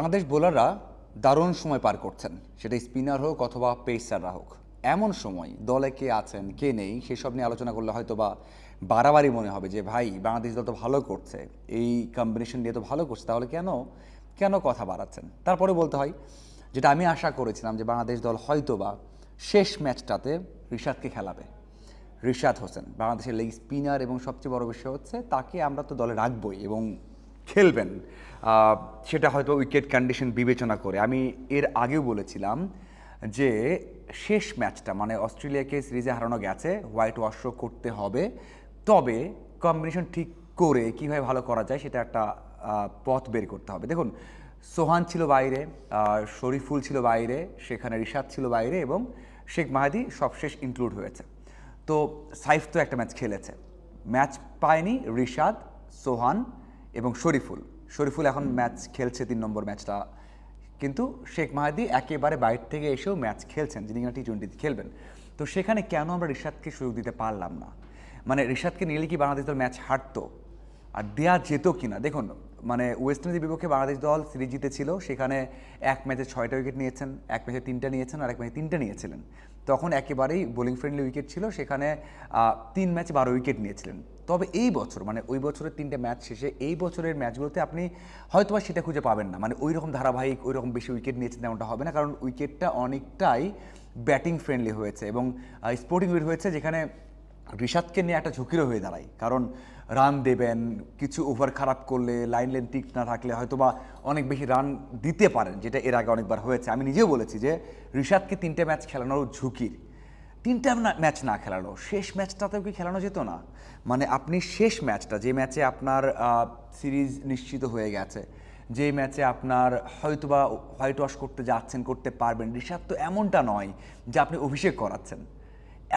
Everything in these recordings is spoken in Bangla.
বাংলাদেশ বোলাররা দারুণ সময় পার করছেন, সেটা স্পিনার হোক অথবা পেসাররা হোক। এমন সময় দলে কে আছেন কে নেই সেসব নিয়ে আলোচনা করলে হয়তো বা বাড়াবাড়ি মনে হবে যে ভাই বাংলাদেশ দল তো ভালো করছে, এই কম্বিনেশন দিয়ে তো ভালো করছে, তাহলে কেন কেন কথা বাড়াচ্ছেন। তারপরে বলতে হয় যেটা আমি আশা করেছিলাম যে বাংলাদেশ দল হয়তো বা শেষ ম্যাচটাতে রিশাদকে খেলাবে। রিশাদ হোসেন বাংলাদেশের লেগ স্পিনার এবং সবচেয়ে বড় বিষয় হচ্ছে তাকে আমরা তো দলে রাখবই এবং খেলবেন। সেটা হয়তো উইকেট কন্ডিশন বিবেচনা করে। আমি এর আগেও বলেছিলাম যে শেষ ম্যাচটা মানে অস্ট্রেলিয়াকে সিরিজে হারানো গেছে, হোয়াইট ওয়াশও করতে হবে, তবে কম্বিনেশন ঠিক করে কীভাবে ভালো করা যায় সেটা একটা পথ বের করতে হবে। দেখুন, সোহান ছিল বাইরে, শরীফুল ছিল বাইরে, সেখানে রিশাদ ছিল বাইরে এবং শেখ মাহাদি সবশেষ ইনক্লুড হয়েছে। তো সাইফ তো একটা ম্যাচ খেলেছে, ম্যাচ পায়নি রিশাদ, সোহান এবং শরীফুল। শরীফুল এখন ম্যাচ খেলছে 3 নম্বর ম্যাচটা, কিন্তু শেখ মাহাদি একেবারে বাইরে থেকে এসেও ম্যাচ খেলছেন, যিনি T20 খেলবেন। তো সেখানে কেন আমরা রিশাদকে সুযোগ দিতে পারলাম না? মানে রিশাদকে নিলে কি বাংলাদেশ দল ম্যাচ হারতো আর দেয়া যেত কিনা? দেখুন, মানে ওয়েস্ট ইন্ডিজের বিপক্ষে বাংলাদেশ দল সিরিজ জিতেছিল, সেখানে এক ম্যাচে 6টা উইকেট নিয়েছেন, এক ম্যাচে 3টা নিয়েছেন আর এক ম্যাচে 3টা নিয়েছিলেন। তখন একেবারেই বোলিং ফ্রেন্ডলি উইকেট ছিল, সেখানে 3 ম্যাচে 12 উইকেট নিয়েছিলেন। তবে এই বছর মানে ওই বছরের 3টে ম্যাচ শেষে এই বছরের ম্যাচগুলোতে আপনি হয়তো বা সেটা খুঁজে পাবেন না, মানে ওই রকম ধারাবাহিক ওই রকম বেশি উইকেট নিয়েছেন তেমনটা হবে না, কারণ উইকেটটা অনেকটাই ব্যাটিং ফ্রেন্ডলি হয়েছে এবং স্পোর্টিং উইকেট হয়েছে, যেখানে রিশাদকে নিয়ে একটা ঝুঁকিরও হয়ে দাঁড়ায়। কারণ রান দেবেন, কিছু ওভার খারাপ করলে, লাইন লেন ঠিক না থাকলে হয়তো বা অনেক বেশি রান দিতে পারেন, যেটা এর আগে অনেকবার হয়েছে। আমি নিজেও বলেছি যে রিশাদকে 3টে ম্যাচ খেলানোর ঝুঁকির, 3টা ম্যাচ না খেলানো, শেষ ম্যাচটাতেও কি খেলানো যেত না? মানে আপনি শেষ ম্যাচটা, যে ম্যাচে আপনার সিরিজ নিশ্চিত হয়ে গেছে, যে ম্যাচে আপনার হয়তোবা হোয়াইট ওয়াশ করতে যাচ্ছেন, করতে পারবেন, রিশাদ তো এমনটা নয় যে আপনি অভিষেক করাচ্ছেন,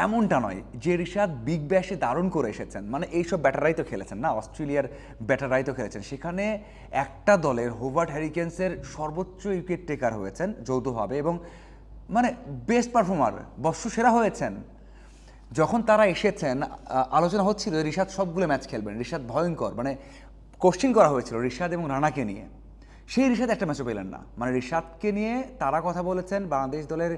এমনটা নয় যে রিশাদ বিগ ব্যাশে দারুণ করে এসেছেন। মানে এইসব ব্যাটাররাই তো খেলেছেন না, অস্ট্রেলিয়ার ব্যাটাররাই তো খেলেছেন, সেখানে একটা দলের হোভার্ট হ্যারিকেন্সের সর্বোচ্চ উইকেট টেকার হয়েছেন যৌথভাবে এবং মানে বেস্ট পারফর্মার, বর্ষসেরা হয়েছেন। যখন তারা এসেছেন আলোচনা হচ্ছিল রিশাদ সবগুলো ম্যাচ খেলবেন, রিশাদ ভয়ঙ্কর, মানে কোশ্চিন করা হয়েছিল রিশাদ এবং রানাকে নিয়ে, সেই রিশাদ একটা ম্যাচও পেলেন না। মানে রিশাদকে নিয়ে তারা কথা বলেছেন, বাংলাদেশ দলের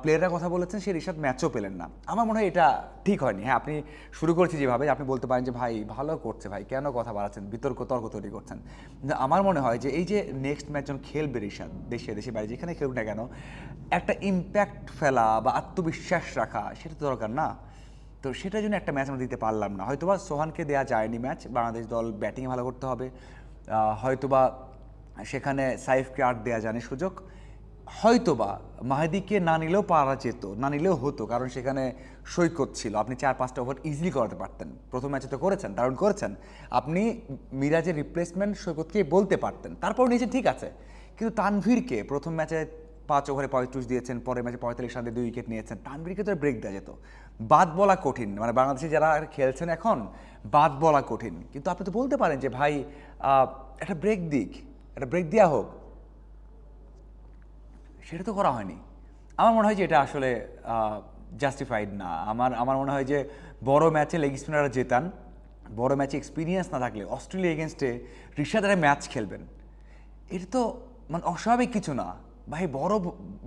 প্লেয়াররা কথা বলেছেন, সেই রিশাদ ম্যাচও পেলেন না। আমার মনে হয় এটা ঠিক হয়নি। হ্যাঁ, আপনি শুরু করেছি যেভাবে, আপনি বলতে পারেন যে ভাই ভালো করছে, ভাই কেন কথা বাড়াচ্ছেন, তর্ক তৈরি করছেন। আমার মনে হয় যে এই যে নেক্সট ম্যাচ যখন খেলবে রিশাদ, দেশে বাইরে যেখানে খেলুক না কেন, একটা ইম্প্যাক্ট ফেলা বা আত্মবিশ্বাস রাখা সেটা তো দরকার না? তো সেটার জন্য একটা ম্যাচ আমরা দিতে পারলাম না। হয়তোবা সোহানকে দেওয়া যায়নি ম্যাচ, বাংলাদেশ দল ব্যাটিংয়ে ভালো করতে হবে, হয়তোবা সেখানে সাইফকে আর দেওয়া যায়নি সুযোগ, হয়তোবা মাহিদিকে না নিলেও পারা যেত, না নিলেও হতো, কারণ সেখানে সৈকত ছিল, আপনি 4-5টা ওভার ইজিলি করাতে পারতেন। প্রথম ম্যাচে তো করেছেন, দারুণ করেছেন, আপনি মিরাজের রিপ্লেসমেন্ট সৈকতকেই বলতে পারতেন, তারপর নিয়েছেন ঠিক আছে, কিন্তু তানভীরকে প্রথম ম্যাচে 5 ওভারে 35 দিয়েছেন, পরের ম্যাচে 45 রান দিয়ে 2 উইকেট নিয়েছেন, তানভীরকে তো ব্রেক দেওয়া যেত। বাদ বলা কঠিন, মানে বাংলাদেশে যারা খেলছেন এখন বাদ বলা কঠিন, কিন্তু আপনি তো বলতে পারেন যে ভাই একটা ব্রেক দিক, একটা ব্রেক দেওয়া হোক, সেটা তো করা হয়নি। আমার মনে হয় যে এটা আসলে জাস্টিফাইড না। আমার মনে হয় যে বড় ম্যাচে লেগ স্পিনাররা জেতান, বড় ম্যাচে এক্সপিরিয়েন্স না থাকলে অস্ট্রেলিয়া এগেনস্টে রিশাদারে ম্যাচ খেলবেন, এটা তো মানে অস্বাভাবিক কিছু না। ভাই বড়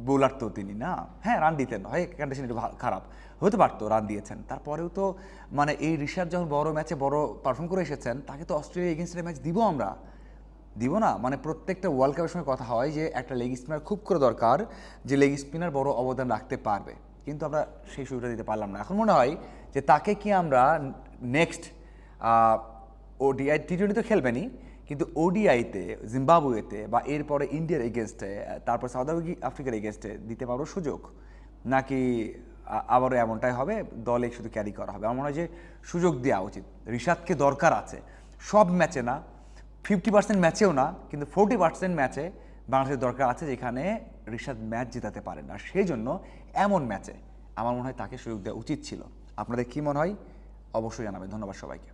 বোলার তো তিনি, না? হ্যাঁ, রান দিতেন, হয় কন্ডিশন একটু খারাপ হতে পারতো, রান দিয়েছেন, তারপরেও তো মানে এই রিশাদ যখন বড় ম্যাচে বড় পারফর্ম করে এসেছেন, তাকে তো অস্ট্রেলিয়া এগেনস্টে ম্যাচ দিব আমরা, দিব না? মানে প্রত্যেকটা ওয়ার্ল্ড কাপের সময় কথা হয় যে একটা লেগ স্পিনার খুব করে দরকার, যে লেগ স্পিনার বড় অবদান রাখতে পারবে, কিন্তু আমরা সেই সুযোগটা দিতে পারলাম না। এখন মনে হয় যে তাকে কি আমরা নেক্সট ওডিআই T20 তো খেলবেনই, কিন্তু ওডিআইতে জিম্বাবুয়েতে বা এরপরে ইন্ডিয়ার এগেনস্টে, তারপর সাউথ আফ্রিকার এগেনস্টে দিতে পারবো সুযোগ, নাকি আবারও এমনটাই হবে দলে শুধু ক্যারি করা হবে? আমার মনে হয় যে সুযোগ দেওয়া উচিত। রিশাদকে দরকার আছে, সব ম্যাচে না, 50% ম্যাচেও না, কিন্তু 40% ম্যাচে বাংলাদেশের দরকার আছে যেখানে রিশাদ ম্যাচ জেতাতে পারেন, আর সেই জন্য এমন ম্যাচে আমার মনে হয় তাকে সুযোগ দেওয়া উচিত ছিল। আপনাদের কী মনে হয় অবশ্যই জানাবেন। ধন্যবাদ সবাইকে।